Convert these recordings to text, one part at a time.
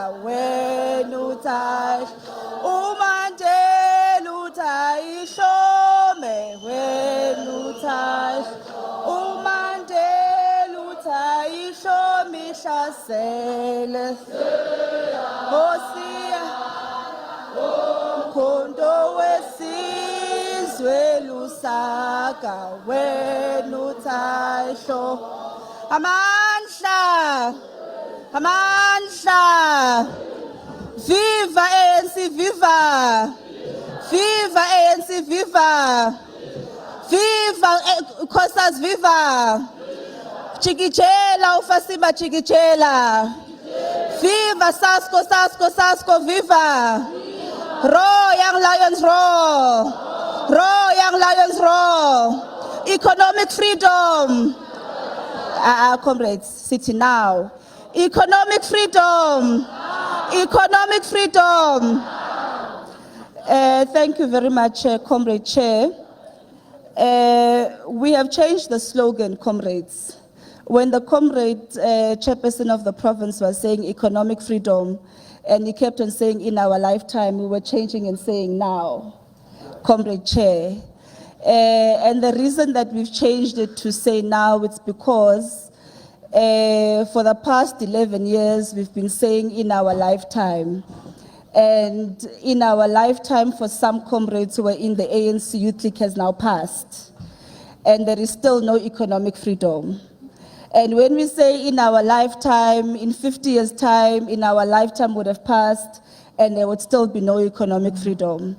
wenu uthayisho uMandela uthayisho wenu uthayisho uMandela uthayisho mihlasele Hosiya Mkhondo wesizwe lusaka wenu uthayisho Amandla Viva ANC viva Viva ANC viva Viva Nkosas viva Chikijela ufasiba chikijela Viva Sasko viva Roar Young Lions roar Young Lions roar Economic freedom comrades, sitting now. Economic freedom. Thank you very much, Comrade Chair. We have changed the slogan, comrades. When the comrade chairperson of the province was saying economic freedom, and he kept on saying in our lifetime, we were changing and saying now, Comrade Chair. And the reason that we've changed it to say now, it's because for the past 11 years, we've been saying in our lifetime. And in our lifetime, for some comrades who were in the ANC Youth League has now passed. And there is still no economic freedom. And when we say in our lifetime, in 50 years' time, in our lifetime would have passed, and there would still be no economic freedom.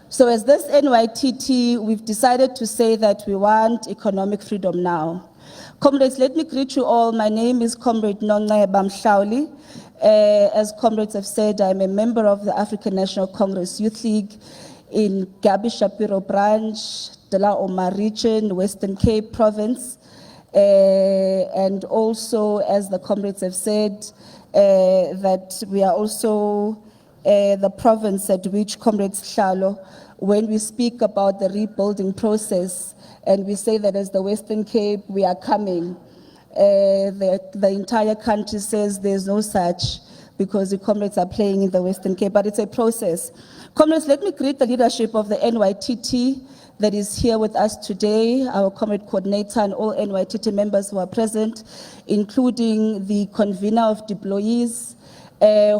So as this NYTT, we've decided to say that we want economic freedom now. Comrades, let me greet you all. My name is Comrade Nongceba Mhlawuli. As comrades have said, I'm a member of the African National Congress Youth League in Gabi Shapiro branch, De La Omar region, Western Cape province. And also, as the comrades have said, that we are also the province at which Comrades Hlalo, when we speak about the rebuilding process, and we say that as the Western Cape, we are coming, the entire country says there's no such, because the comrades are playing in the Western Cape, but it's a process. Comrades, let me greet the leadership of the NYTT that is here with us today, our comrade coordinator and all NYTT members who are present, including the convener of deployees,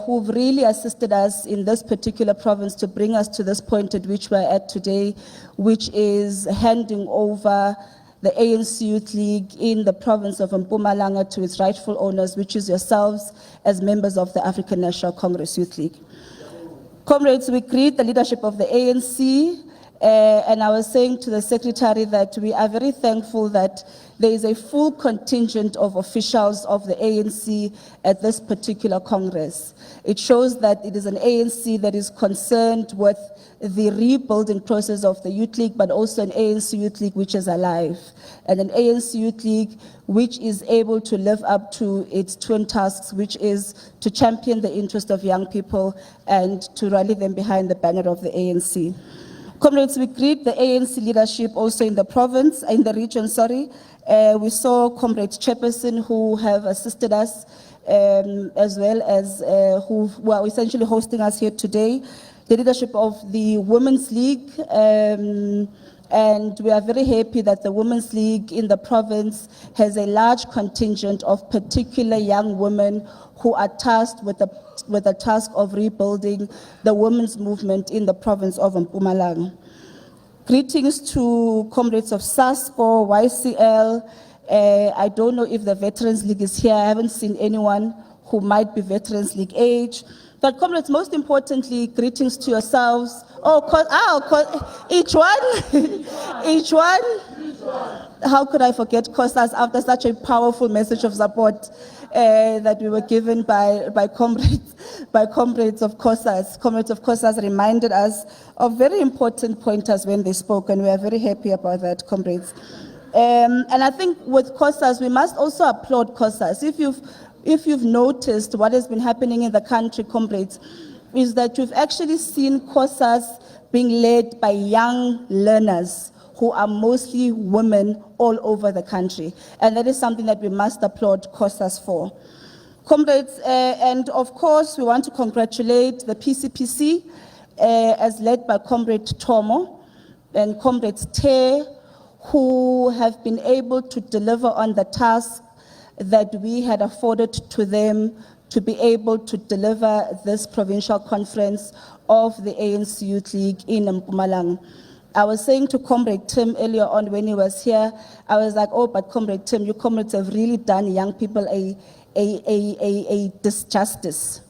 who've really assisted us in this particular province to bring us to this point at which we're at today, which is handing over the ANC Youth League in the province of Mpumalanga to its rightful owners, which is yourselves as members of the African National Congress Youth League. Comrades, we greet the leadership of the ANC, and I was saying to the secretary that we are very thankful that there is a full contingent of officials of the ANC at this particular Congress. It shows that it is an ANC that is concerned with the rebuilding process of the Youth League, but also an ANC Youth League which is alive, and an ANC Youth League which is able to live up to its twin tasks, which is to champion the interest of young people and to rally them behind the banner of the ANC. Comrades, we greet the ANC leadership also in the province, in the region, sorry. We saw comrades chairperson who have assisted us, as well as who are essentially hosting us here today. The leadership of the Women's League, and we are very happy that the Women's League in the province has a large contingent of particular young women who are tasked with the task of rebuilding the women's movement in the province of Mpumalanga. Greetings to comrades of SASCO, YCL. I don't know if the Veterans League is here. I haven't seen anyone who might be Veterans League age. But comrades, most importantly, greetings to yourselves. Each one, each one. How could I forget COSAS after such a powerful message of support that we were given by comrades of COSAS. Comrades of COSAS reminded us of very important pointers when they spoke, and we are very happy about that, comrades. And I think with COSAS, we must also applaud COSAS. If you've noticed what has been happening in the country, comrades, is that you've actually seen COSAS being led by young learners who are mostly women all over the country. And that is something that we must applaud COSAS for. Comrades, and of course, we want to congratulate the PCPC as led by Comrade Tomo and Comrade Te, who have been able to deliver on the task that we had afforded to them to be able to deliver this provincial conference of the ANC Youth League in Mpumalanga. I was saying to Comrade Tim earlier on when he was here, I was like, oh, but Comrade Tim, you comrades have really done young people a disjustice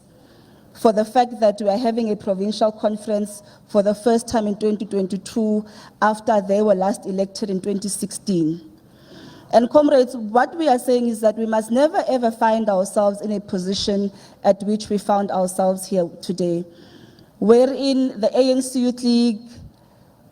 for the fact that we are having a provincial conference for the first time in 2022 after they were last elected in 2016. And comrades, what we are saying is that we must never ever find ourselves in a position at which we found ourselves here today, wherein the ANC Youth League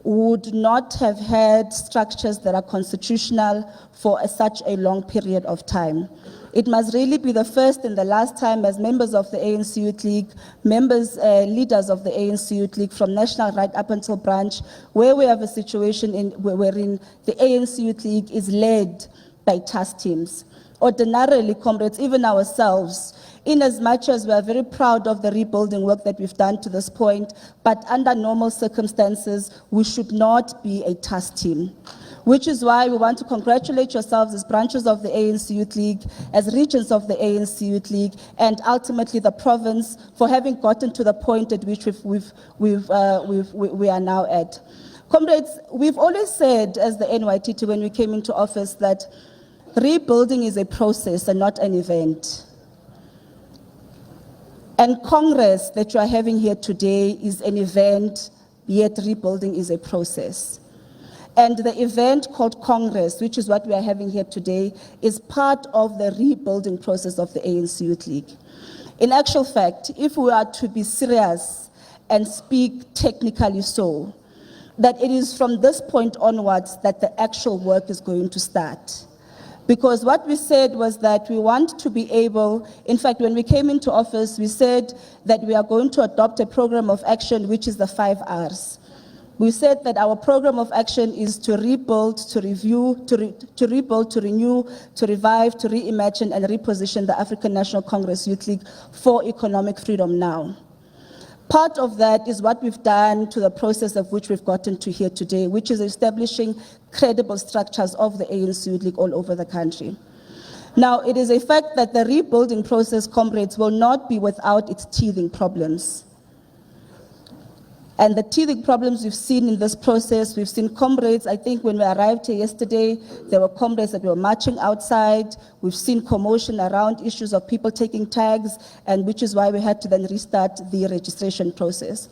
would not have had structures that are constitutional for such a long period of time. It must really be the first and the last time as members of the ANC Youth League, leaders of the ANC Youth League from national right up until branch, where we have a situation wherein the ANC Youth League is led by task teams. Ordinarily, comrades, even ourselves, in as much as we are very proud of the rebuilding work that we've done to this point, but under normal circumstances, we should not be a task team. Which is why we want to congratulate yourselves as branches of the ANC Youth League, as regions of the ANC Youth League, and ultimately the province for having gotten to the point at which we are now at. Comrades, we've always said as the NYTT when we came into office that rebuilding is a process and not an event. And Congress that you are having here today is an event, yet rebuilding is a process. And the event called Congress, which is what we are having here today, is part of the rebuilding process of the ANC Youth League. In actual fact, if we are to be serious and speak technically so, that it is from this point onwards that the actual work is going to start. Because what we said was that we want to be able, in fact, when we came into office, we said that we are going to adopt a program of action, which is the 5 Rs. We said that our program of action is to rebuild, to review, to rebuild, to renew, to revive, to reimagine, and reposition the African National Congress Youth League for economic freedom now. Part of that is what we've done to the process of which we've gotten to here today, which is establishing credible structures of the ANC Youth League all over the country. Now, it is a fact that the rebuilding process, comrades, will not be without its teething problems. And the teething problems we've seen in this process, we've seen comrades, I think when we arrived here yesterday, there were comrades that were marching outside. We've seen commotion around issues of people taking tags, and which is why we had to then restart the registration process.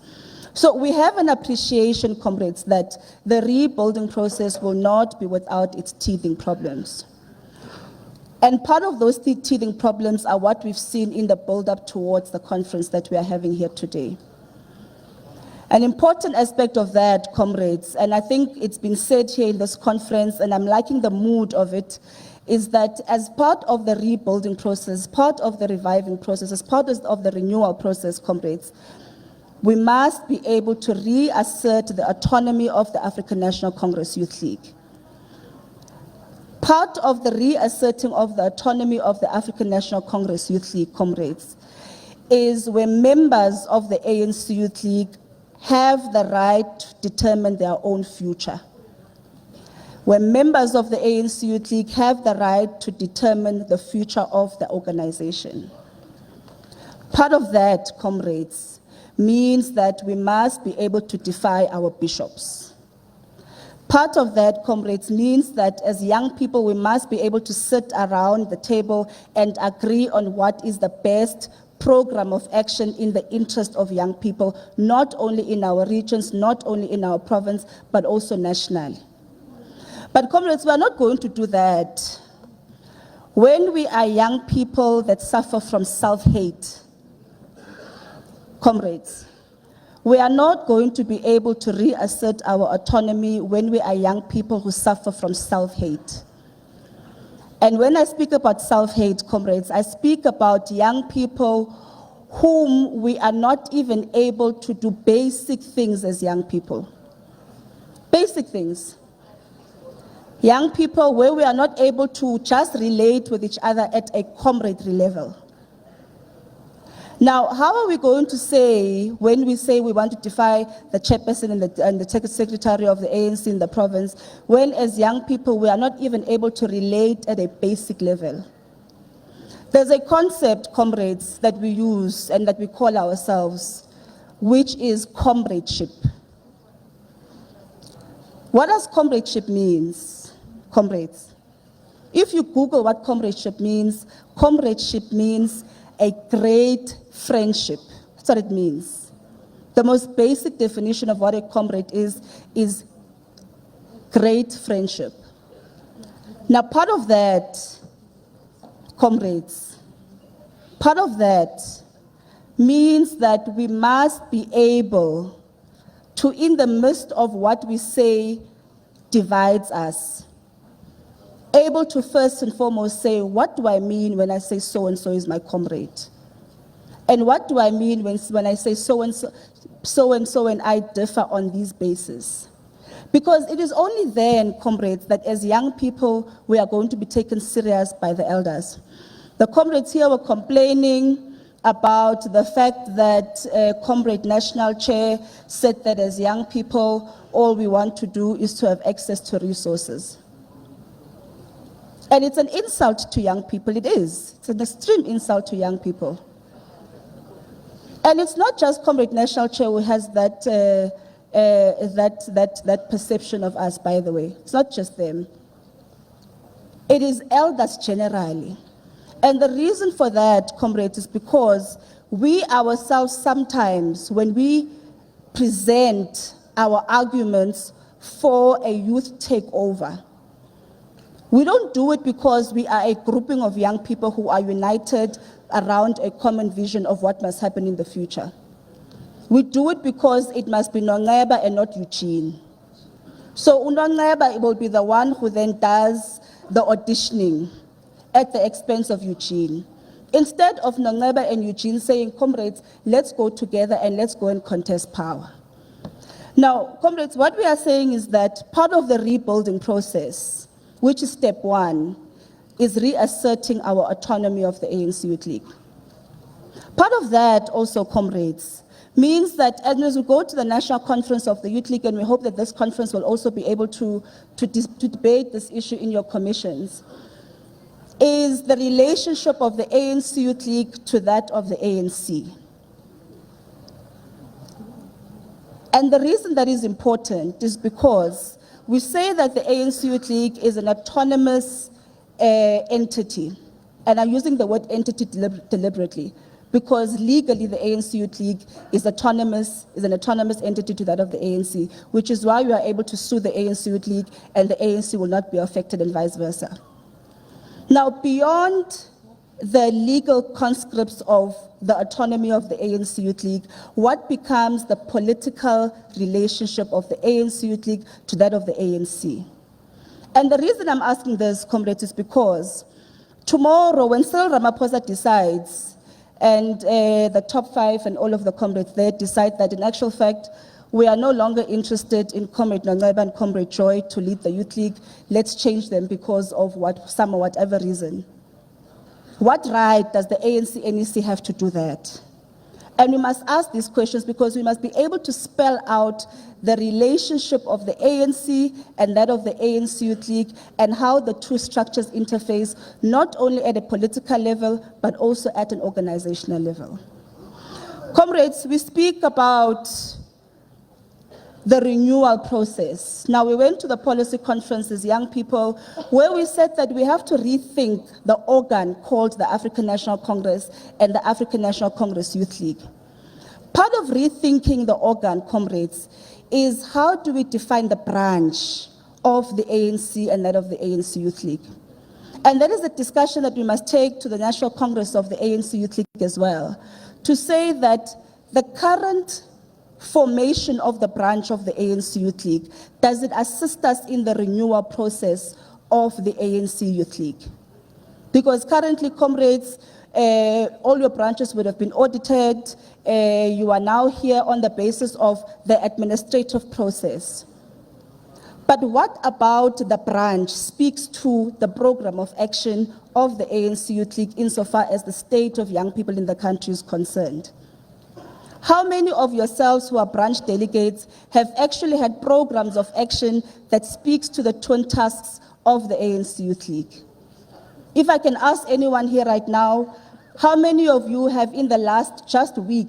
So we have an appreciation, comrades, that the rebuilding process will not be without its teething problems. And part of those teething problems are what we've seen in the build-up towards the conference that we are having here today. An important aspect of that, comrades, and I think it's been said here in this conference, and I'm liking the mood of it, is that as part of the rebuilding process, part of the reviving process, as part of the renewal process, comrades, we must be able to reassert the autonomy of the African National Congress Youth League. Part of the reasserting of the autonomy of the African National Congress Youth League, comrades, is when members of the ANC Youth League have the right to determine their own future. When members of the ANC Youth League have the right to determine the future of the organization. Part of that, comrades, means that we must be able to defy our bishops. Part of that, comrades, means that as young people, we must be able to sit around the table and agree on what is the best program of action in the interest of young people, not only in our regions, not only in our province, but also nationally. But comrades, we are not going to do that when we are young people that suffer from self-hate. Comrades, we are not going to be able to reassert our autonomy when we are young people who suffer from self-hate. And when I speak about self-hate, comrades, I speak about young people whom we are not even able to do basic things as young people. Basic things. Young people where we are not able to just relate with each other at a camaraderie level. Now, how are we going to say, when we say we want to defy the chairperson and the secretary of the ANC in the province, when as young people we are not even able to relate at a basic level? There's a concept, comrades, that we use and that we call ourselves, which is comradeship. What does comradeship mean, comrades? If you Google what comradeship means a great friendship. That's what it means. The most basic definition of what a comrade is great friendship. Now, part of that, comrades, part of that means that we must be able to, in the midst of what we say divides us, able to first and foremost say, what do I mean when I say so-and-so is my comrade? And what do I mean when I say so-and-so and I differ on these bases? Because it is only then, comrades, that as young people, we are going to be taken serious by the elders. The comrades here were complaining about the fact that Comrade National Chair said that as young people, all we want to do is to have access to resources. And it's an insult to young people, it is. It's an extreme insult to young people. And it's not just Comrade National Chair who has that perception of us, by the way. It's not just them. It is elders generally. And the reason for that, comrades, is because we ourselves sometimes, when we present our arguments for a youth takeover, we don't do it because we are a grouping of young people who are united around a common vision of what must happen in the future. We do it because it must be Nongeba and not Eugene. So Nongeba will be the one who then does the auditioning at the expense of Eugene. Instead of Nongeba and Eugene saying, comrades, let's go together and let's go and contest power. Now, comrades, what we are saying is that part of the rebuilding process, which is step one, is reasserting our autonomy of the ANC Youth League. Part of that also, comrades, means that as we go to the National Conference of the Youth League, and we hope that this conference will also be able to debate this issue in your commissions, is the relationship of the ANC Youth League to that of the ANC. And the reason that is important is because we say that the ANC Youth League is an autonomous entity. And I'm using the word entity deliberately, because legally the ANC Youth League is an autonomous entity to that of the ANC, which is why we are able to sue the ANC Youth League and the ANC will not be affected and vice versa. Now, beyond the legal conscripts of the autonomy of the ANC Youth League, what becomes the political relationship of the ANC Youth League to that of the ANC? And the reason I'm asking this, comrades, is because tomorrow when Cyril Ramaphosa decides, and the top five and all of the comrades there decide that in actual fact, we are no longer interested in Comrade Nongeba and Comrade Joy to lead the Youth League, let's change them because of some or whatever reason. What right does the ANC NEC have to do that? And we must ask these questions because we must be able to spell out the relationship of the ANC and that of the ANC Youth League and how the two structures interface, not only at a political level, but also at an organizational level. Comrades, we speak about the renewal process. Now, we went to the policy conferences, young people, where we said that we have to rethink the organ called the African National Congress and the African National Congress Youth League. Part of rethinking the organ, comrades, is how do we define the branch of the ANC and that of the ANC Youth League? And that is a discussion that we must take to the National Congress of the ANC Youth League as well, to say that the current formation of the branch of the ANC Youth League, does it assist us in the renewal process of the ANC Youth League? Because currently, comrades, all your branches would have been audited. You are now here on the basis of the administrative process. But what about the branch speaks to the program of action of the ANC Youth League insofar as the state of young people in the country is concerned? How many of yourselves who are branch delegates have actually had programs of action that speaks to the twin tasks of the ANC Youth League? If I can ask anyone here right now, how many of you have in the last just week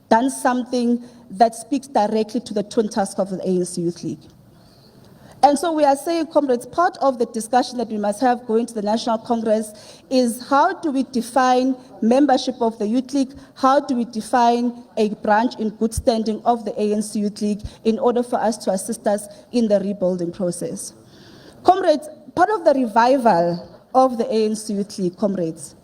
done something that speaks directly to the twin task of the ANC Youth League? And so we are saying, comrades, part of the discussion that we must have going to the National Congress is how do we define membership of the Youth League? How do we define a branch in good standing of the ANC Youth League in order for us to assist us in the rebuilding process? Comrades, part of the revival of the ANC Youth League, comrades,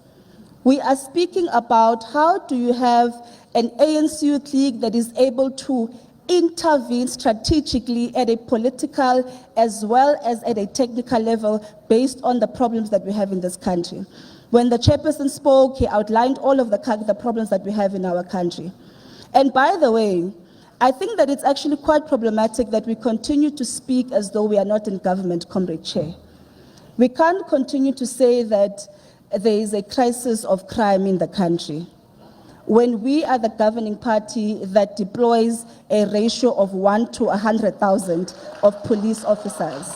we are speaking about how do you have an ANC Youth League that is able to intervene strategically at a political as well as at a technical level based on the problems that we have in this country. When the chairperson spoke, he outlined all of the problems that we have in our country. And by the way, I think that it's actually quite problematic that we continue to speak as though we are not in government, Comrade Chair. We can't continue to say that there is a crisis of crime in the country when we are the governing party that deploys a ratio of 1 to 100,000 of police officers.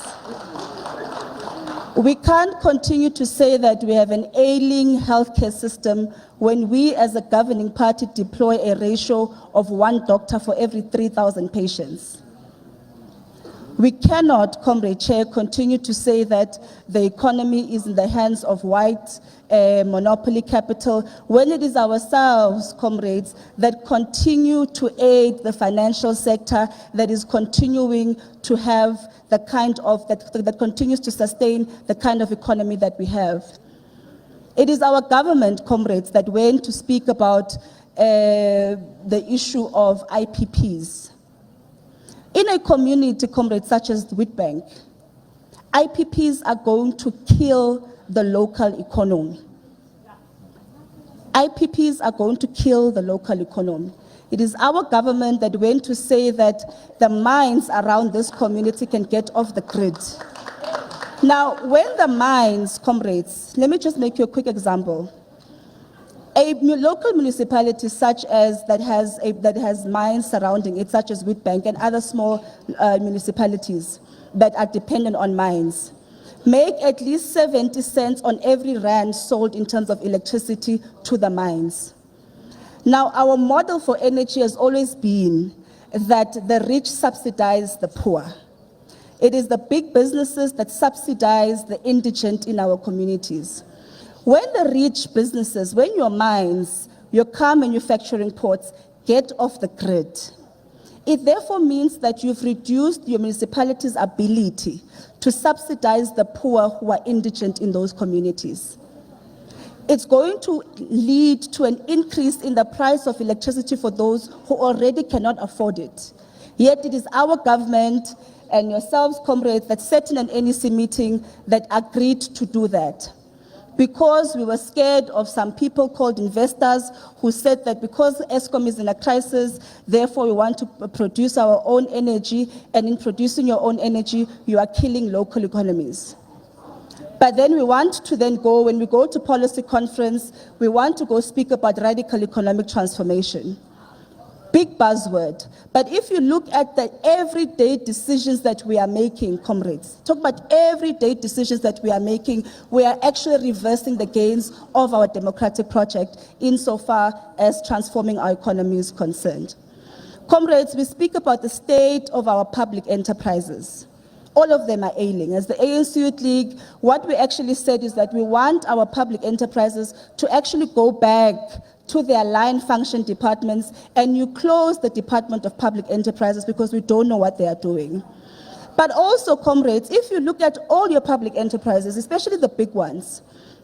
We can't continue to say that we have an ailing healthcare system when we as a governing party deploy a ratio of 1 doctor for every 3,000 patients. We cannot, Comrade Chair, continue to say that the economy is in the hands of white monopoly capital when it is ourselves, comrades, that continue to aid the financial sector, that is continuing to have the kind of, that continues to sustain the kind of economy that we have. It is our government, comrades, that went to speak about the issue of IPPs. In a community, comrades, such as Witbank, IPPs are going to kill the local economy. IPPs are going to kill the local economy. It is our government that went to say that the mines around this community can get off the grid. Now, when the mines, comrades, let me just make you a quick example. A local municipality such as that has mines surrounding it, such as Witbank and other small municipalities that are dependent on mines, make at least 70 cents on every rand sold in terms of electricity to the mines. Now, our model for energy has always been that the rich subsidize the poor. It is the big businesses that subsidize the indigent in our communities. When the rich businesses, when your mines, your car manufacturing ports get off the grid, it therefore means that you've reduced your municipality's ability to subsidize the poor who are indigent in those communities. It's going to lead to an increase in the price of electricity for those who already cannot afford it. Yet it is our government and yourselves, comrades, that sat in an NEC meeting that agreed to do that. Because we were scared of some people called investors who said that because Eskom is in a crisis, therefore we want to produce our own energy, and in producing your own energy, you are killing local economies. But then we want to then go, when we go to policy conference, we want to go speak about radical economic transformation. Big buzzword. But if you look at the everyday decisions that we are making, comrades, talk about everyday decisions that we are making, we are actually reversing the gains of our democratic project insofar as transforming our economy is concerned. Comrades, we speak about the state of our public enterprises. All of them are ailing. As the ANC Youth League, what we actually said is that we want our public enterprises to actually go back to their line function departments, and you close the Department of Public Enterprises because we don't know what they are doing. But also, comrades, if you look at all your public enterprises, especially the big ones,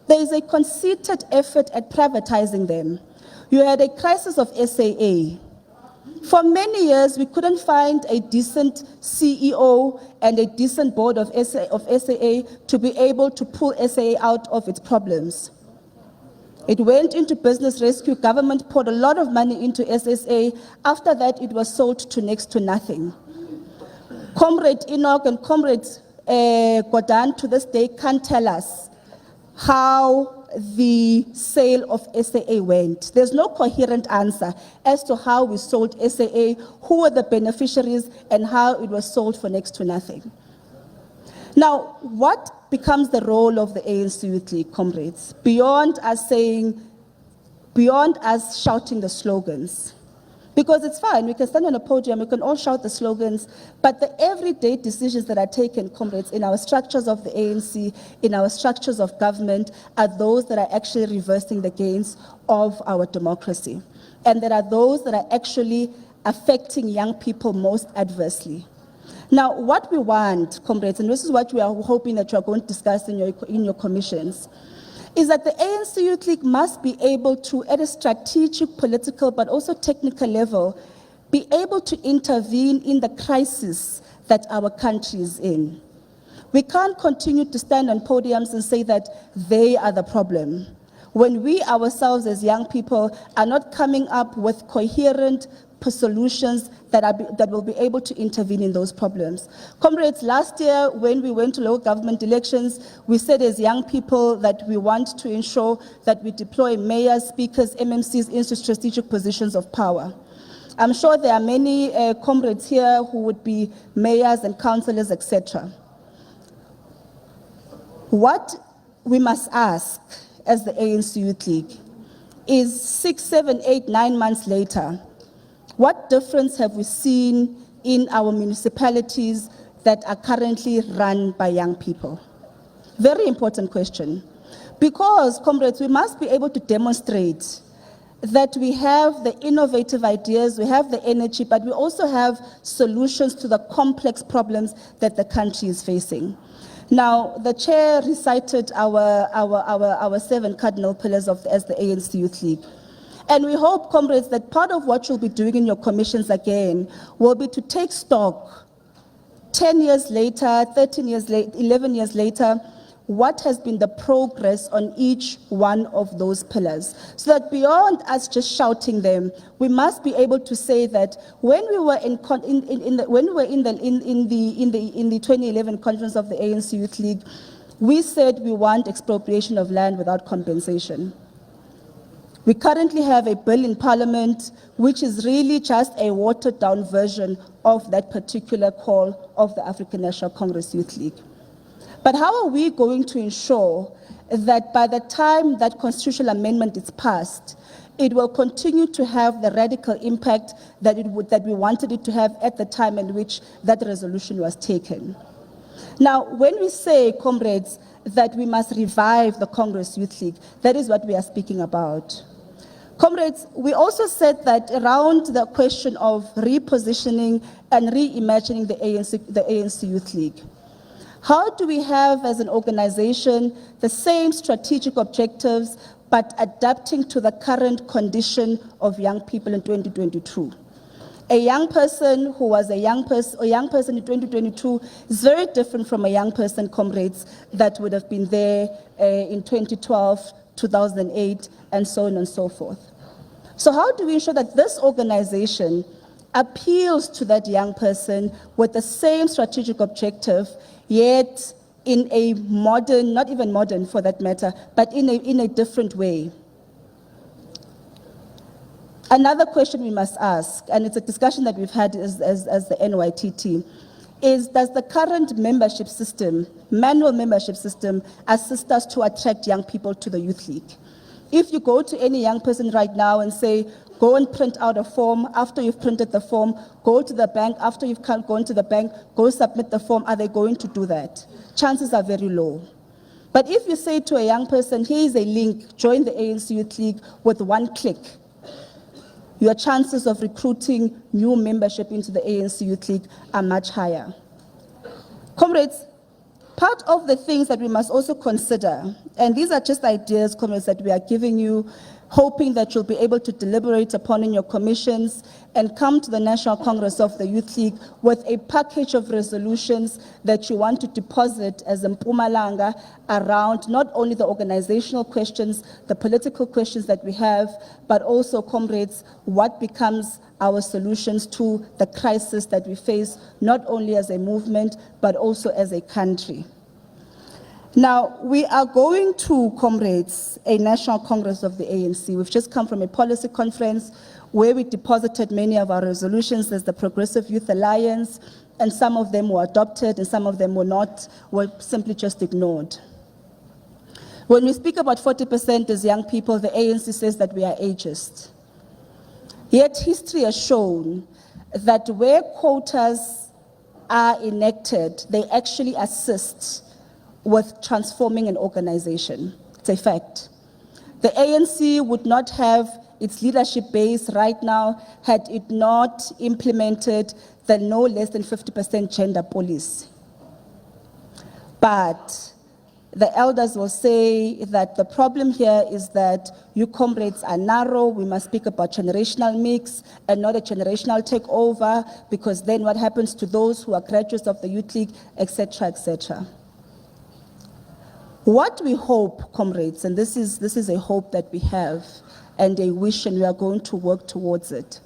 there is a concerted effort at privatizing them. You had a crisis of SAA. For many years, we couldn't find a decent CEO and a decent board of SAA to be able to pull SAA out of its problems. It went into business rescue. Government poured a lot of money into SSA. After that, it was sold to next to nothing. Comrade Enoch and Comrade Godan to this day can't tell us how the sale of SAA went. There's no coherent answer as to how we sold SAA, who were the beneficiaries, and how it was sold for next to nothing. Now, what becomes the role of the ANC Youth League, comrades, beyond us shouting the slogans? Because it's fine, we can stand on a podium, we can all shout the slogans, but the everyday decisions that are taken, comrades, in our structures of the ANC, in our structures of government, are those that are actually reversing the gains of our democracy. And there are those that are actually affecting young people most adversely. Now, what we want, comrades, and this is what we are hoping that you are going to discuss in your commissions, is that the ANC Youth League must be able to, at a strategic, political, but also technical level, be able to intervene in the crisis that our country is in. We can't continue to stand on podiums and say that they are the problem, when we ourselves as young people are not coming up with coherent solutions that will be able to intervene in those problems. Comrades, last year when we went to local government elections, we said as young people that we want to ensure that we deploy mayors, speakers, MMCs into strategic positions of power. I'm sure there are many comrades here who would be mayors and councillors, etc. What we must ask as the ANC Youth League is 6, 7, 8, 9 months later, what difference have we seen in our municipalities that are currently run by young people? Very important question. Because, comrades, we must be able to demonstrate that we have the innovative ideas, we have the energy, but we also have solutions to the complex problems that the country is facing. Now, the chair recited our 7 cardinal pillars as the ANC Youth League. And we hope, comrades, that part of what you'll be doing in your commissions again will be to take stock 10 years later, 13 years later, 11 years later, what has been the progress on each one of those pillars. So that beyond us just shouting them, we must be able to say that when we were in the 2011 conference of the ANC Youth League, we said we want expropriation of land without compensation. We currently have a bill in Parliament which is really just a watered-down version of that particular call of the African National Congress Youth League. But how are we going to ensure that by the time that constitutional amendment is passed, it will continue to have the radical impact that we wanted it to have at the time in which that resolution was taken? Now, when we say, comrades, that we must revive the Congress Youth League, that is what we are speaking about. Comrades, we also said that around the question of repositioning and reimagining the ANC Youth League, how do we have as an organization the same strategic objectives but adapting to the current condition of young people in 2022? A young person who was a young person in 2022 is very different from a young person, comrades, that would have been there in 2012, 2008, and so on and so forth. So how do we ensure that this organization appeals to that young person with the same strategic objective, yet in a modern, not even modern for that matter, but in a different way? Another question we must ask, and it's a discussion that we've had as the NYTT, is does the current membership system, manual membership system, assist us to attract young people to the Youth League? If you go to any young person right now and say, go and print out a form, after you've printed the form, go to the bank, after you've gone to the bank, go submit the form, are they going to do that? Chances are very low. But if you say to a young person, here is a link, join the ANC Youth League with one click, your chances of recruiting new membership into the ANC Youth League are much higher. Comrades, part of the things that we must also consider, and these are just ideas, comrades, that we are giving you, hoping that you'll be able to deliberate upon in your commissions and come to the National Congress of the Youth League with a package of resolutions that you want to deposit as Mpumalanga around not only the organizational questions, the political questions that we have, but also, comrades, what becomes our solutions to the crisis that we face, not only as a movement, but also as a country. Now, we are going to, comrades, a National Congress of the ANC. We've just come from a policy conference where we deposited many of our resolutions. There's the Progressive Youth Alliance, and some of them were adopted and some of them were not, were simply just ignored. When we speak about 40% as young people, the ANC says that we are ageist. Yet history has shown that where quotas are enacted, they actually assist with transforming an organization. It's a fact. The ANC would not have its leadership base right now had it not implemented the no less than 50% gender policy. But the elders will say that the problem here is that you comrades are narrow. We must speak about generational mix and not a generational takeover, because then what happens to those who are graduates of the Youth League, etc., etc. What we hope, comrades, and this is a hope that we have and a wish, and we are going to work towards it,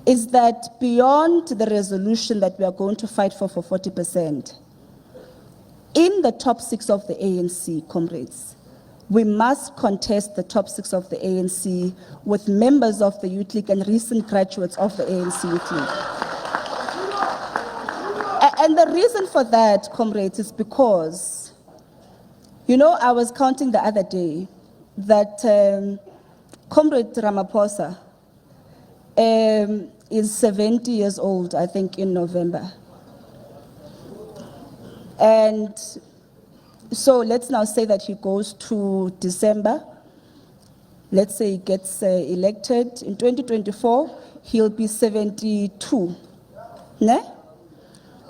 is that beyond the resolution that we are going to fight for 40%, in the top 6 of the ANC, comrades, we must contest the top 6 of the ANC with members of the Youth League and recent graduates of the ANC Youth League. And the reason for that, comrades, is because, you know, I was counting the other day that Comrade Ramaphosa is 70 years old, I think, in November. And so let's now say that he goes to December. Let's say he gets elected. In 2024, he'll be 72. Ne?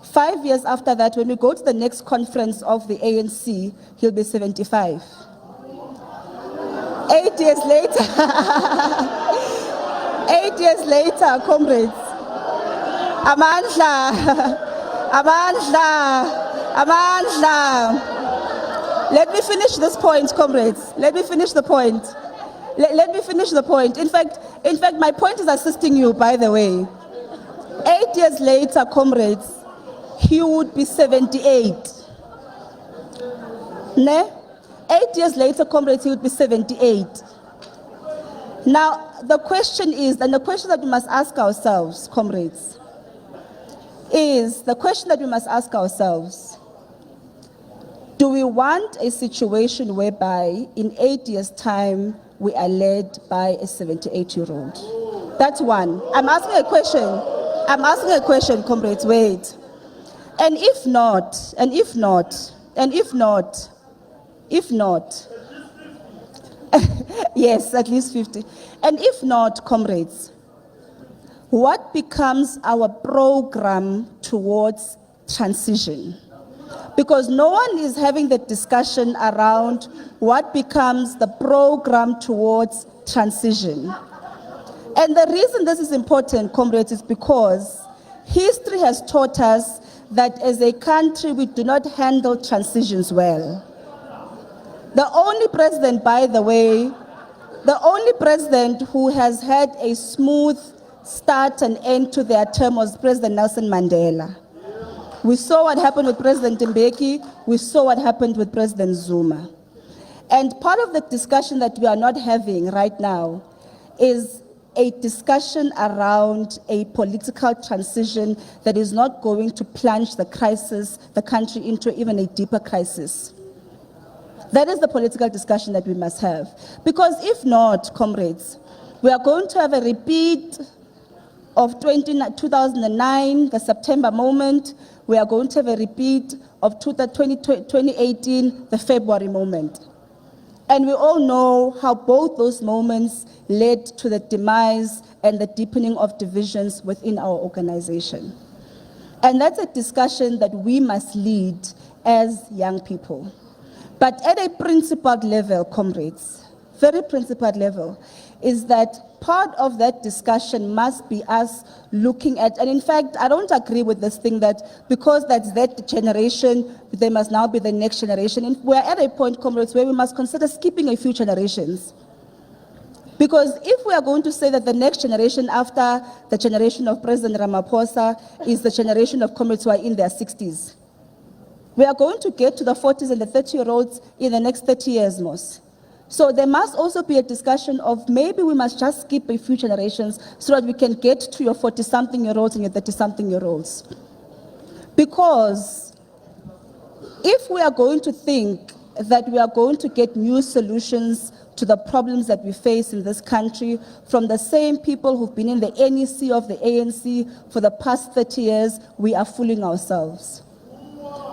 5 years after that, when we go to the next conference of the ANC, he'll be 75. 8 years later, 8 years later, comrades, Amandla, Amandla, Amandla. Let me finish this point, comrades. Let me finish the point. Let me finish the point. In fact, my point is assisting you, by the way. 8 years later, comrades, he would be 78. Ne? 8 years later, comrades, he would be 78. Now, the question is, and the question that we must ask ourselves, comrades, is the question that we must ask ourselves: do we want a situation whereby in 8 years' time we are led by a 78-year-old? That's one. I'm asking a question. I'm asking a question, comrades, wait. And if not, yes, at least 50. And if not, comrades, what becomes our program towards transition? Because no one is having the discussion around what becomes the program towards transition. And the reason this is important, comrades, is because history has taught us that as a country we do not handle transitions well. The only president, by the way, the only president who has had a smooth start and end to their term was President Nelson Mandela. We saw what happened with President Mbeki. We saw what happened with President Zuma. And part of the discussion that we are not having right now is a discussion around a political transition that is not going to plunge the country into even a deeper crisis. That is the political discussion that we must have. Because if not, comrades, we are going to have a repeat of 2009, the September moment. We are going to have a repeat of 2018, the February moment. And we all know how both those moments led to the demise and the deepening of divisions within our organization. And that's a discussion that we must lead as young people. But at a principled level, comrades, very principled level, is that part of that discussion must be us looking at, and in fact, I don't agree with this thing that because that's that generation, there must now be the next generation. And we're at a point, comrades, where we must consider skipping a few generations. Because if we are going to say that the next generation after the generation of President Ramaphosa is the generation of comrades who are in their 60s, we are going to get to the 40s and the 30-year-olds in the next 30 years most. So there must also be a discussion of maybe we must just skip a few generations so that we can get to your 40-something-year-olds and your 30-something-year-olds. Because if we are going to think that we are going to get new solutions to the problems that we face in this country from the same people who've been in the NEC of the ANC for the past 30 years, we are fooling ourselves.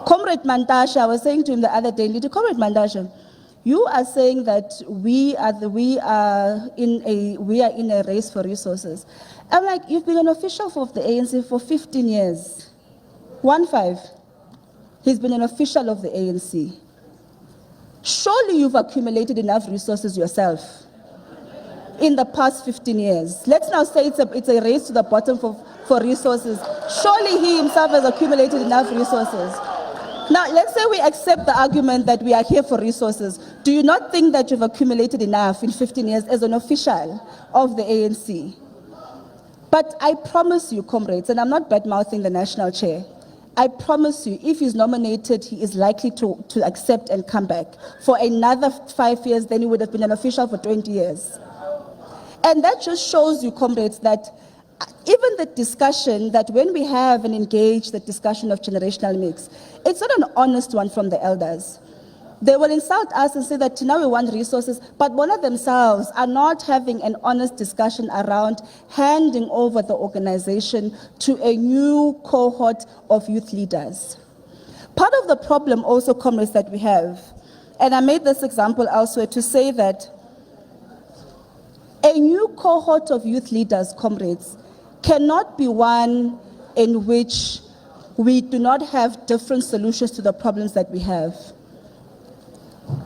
Comrade Mantashe, I was saying to him the other day, Comrade Mantashe, you are saying that we are in a race for resources. I'm like, you've been an official of the ANC for 15 years. 15. He's been an official of the ANC. Surely you've accumulated enough resources yourself in the past 15 years. Let's now say it's a race to the bottom for resources. Surely he himself has accumulated enough resources. Now, let's say we accept the argument that we are here for resources. Do you not think that you've accumulated enough in 15 years as an official of the ANC? But I promise you, comrades, and I'm not bad-mouthing the national chair, I promise you, if he's nominated, he is likely to accept and come back. For another 5 years, then he would have been an official for 20 years. And that just shows you, comrades, that even the discussion that when we have and engage the discussion of generational mix, it's not an honest one from the elders. They will insult us and say that now we want resources, but one of themselves are not having an honest discussion around handing over the organization to a new cohort of youth leaders. Part of the problem also, comrades, that we have, and I made this example elsewhere to say that a new cohort of youth leaders, comrades, cannot be one in which we do not have different solutions to the problems that we have.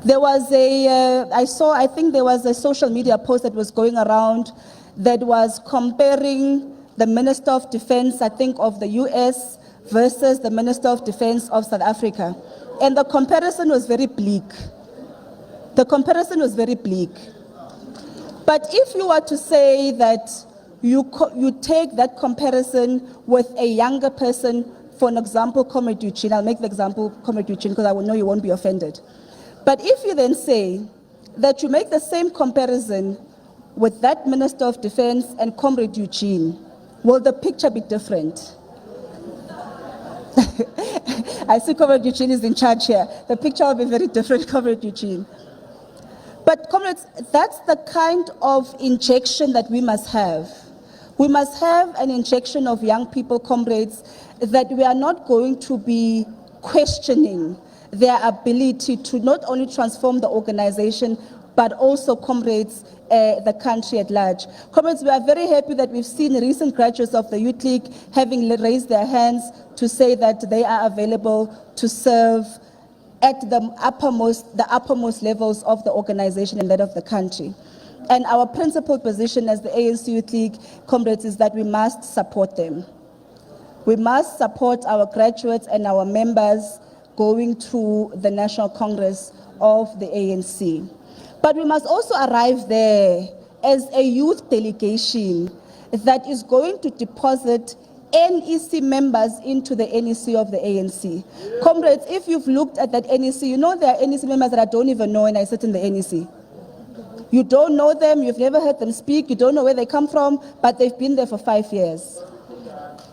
There was I think there was a social media post that was going around that was comparing the Minister of Defense, I think, of the US versus the Minister of Defense of South Africa. And the comparison was very bleak. The comparison was very bleak. But if you were to say that you take that comparison with a younger person, for an example, Comrade Eugene, I'll make the example Comrade Eugene because I will know you won't be offended. But if you then say that you make the same comparison with that Minister of Defense and Comrade Eugene, will the picture be different? I see Comrade Eugene is in charge here. The picture will be very different, Comrade Eugene. But comrades, that's the kind of injection that we must have. We must have an injection of young people, comrades, that we are not going to be questioning their ability to not only transform the organization, but also, comrades, the country at large. Comrades, we are very happy that we've seen recent graduates of the Youth League having raised their hands to say that they are available to serve at the uppermost levels of the organization and that of the country. And our principal position as the ANC Youth League, comrades, is that we must support them. We must support our graduates and our members going to the National Congress of the ANC. But we must also arrive there as a youth delegation that is going to deposit NEC members into the NEC of the ANC. Comrades, if you've looked at that NEC, you know there are NEC members that I don't even know when I sit in the NEC. You don't know them, you've never heard them speak, you don't know where they come from, but they've been there for 5 years.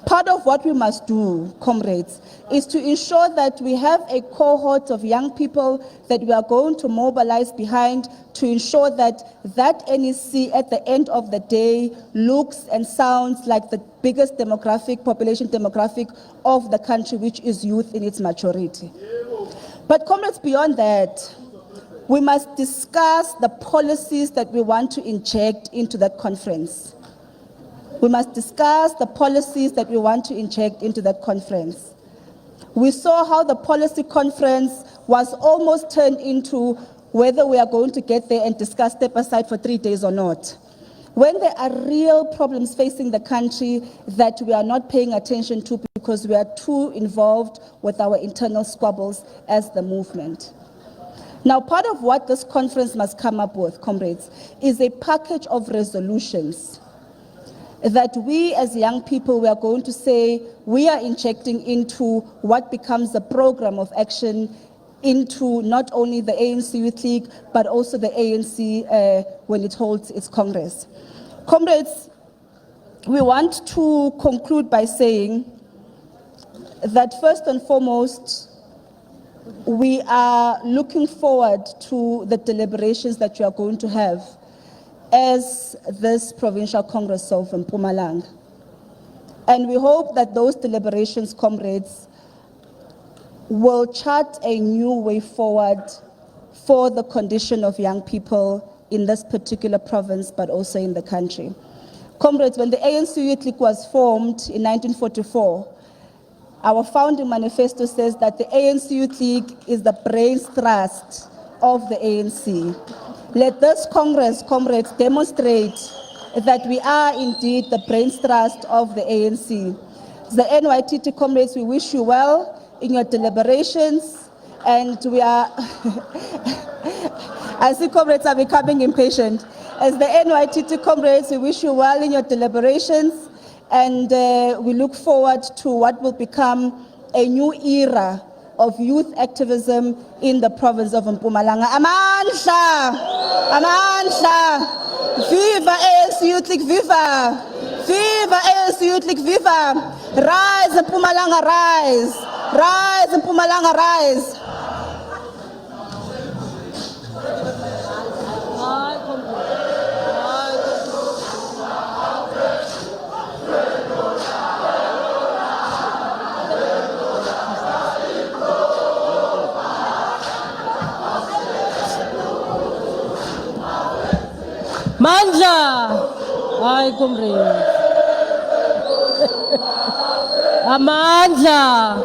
Part of what we must do, comrades, is to ensure that we have a cohort of young people that we are going to mobilize behind to ensure that that NEC at the end of the day looks and sounds like the biggest population demographic of the country, which is youth in its maturity. But comrades, beyond that, we must discuss the policies that we want to inject into that conference. We must discuss the policies that we want to inject into that conference. We saw how the policy conference was almost turned into whether we are going to get there and discuss step aside for 3 days or not. When there are real problems facing the country that we are not paying attention to because we are too involved with our internal squabbles as the movement. Now, part of what this conference must come up with, comrades, is a package of resolutions that we as young people, we are going to say we are injecting into what becomes the program of action into not only the ANC Youth League, but also the ANC when it holds its Congress. Comrades, we want to conclude by saying that first and foremost, we are looking forward to the deliberations that you are going to have as this Provincial Congress of Mpumalanga. And we hope that those deliberations, comrades, will chart a new way forward for the condition of young people in this particular province, but also in the country. Comrades, when the ANC Youth League was formed in 1944, our founding manifesto says that the ANC Youth League is the brains trust of the ANC. Let this Congress, comrades, demonstrate that we are indeed the brains trust of the ANC. The NYTT comrades, we wish you well in your deliberations, and we are, I see comrades are becoming impatient. As the NYTT comrades, we wish you well in your deliberations, and we look forward to what will become a new era of youth activism in the province of Mpumalanga. Amandla! Amandla! Viva ANC Youth League, viva! Viva ANC Youth League, viva! Rise Mpumalanga, rise! Rise Mpumalanga, rise! Mandla! Ay, comrade. Amandla!